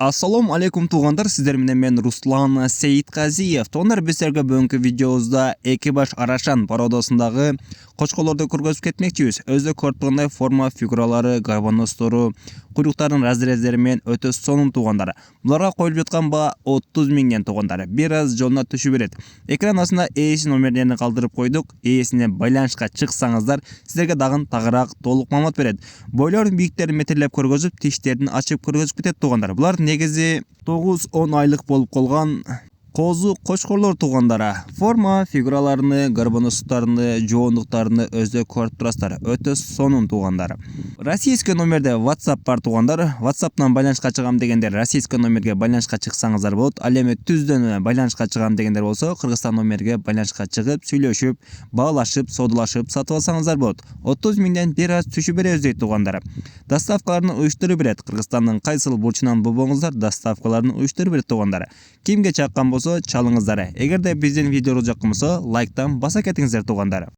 Assalamu алейкум туугандар, сиздер менен мен Руслан Сейитказиев. Туугандар, биз силерге бүгүнкү видеобузда эки баш арашан пародасындагы кочкорлорду көргөзүп кетмекчибиз. Өзү көрүп тургандай форма фигуралары, гарбаностору, куйруктардын разрездери менен өтө сонун туугандар. Буларга коюлуп жаткан баа 30 миңден туугандар. Бир аз жолуна түшүп берет. Экран астында ээси номерлерин калтырып койдук. Ээсине байланышка чыксаңыздар, сиздерге дагы тагыраак толук маалымат берет. Бойлордун бийиктерин метрлеп көргөзүп, тиштерин ачып көргөзүп кетет туугандар. Булар негизи 9-10 айлык болуп калган козу кочкорлор туугандары. Форма фигураларыны, гарбоносуттарыны, жоондуктарыны өзү көрүп турасыздар. Өтө сонун туугандар. Российский номерде WhatsApp бар туугандар. WhatsApp'тан байланышка чыгам дегендер российский номерге байланышка чыксаңыздар болот. Ал эми түздөн байланышка чыгам дегендер болсо, Кыргызстан номерге байланышка чыгып, сүйлөшүп, баалашып, содулашып сатып алсаңыздар болот. 30 миңден бир аз түшүп беребиз дейт туугандар. Доставкаларын уюштуруп берет. Кыргызстандын кайсыл бурчунан болбоңуздар, доставкаларын уюштуруп берет туугандар. Кимге чаккан болсо чалыңыздар. Эгерде биздин видеобуз жаккан болсо, лайктан баса кетиңиздер туугандар.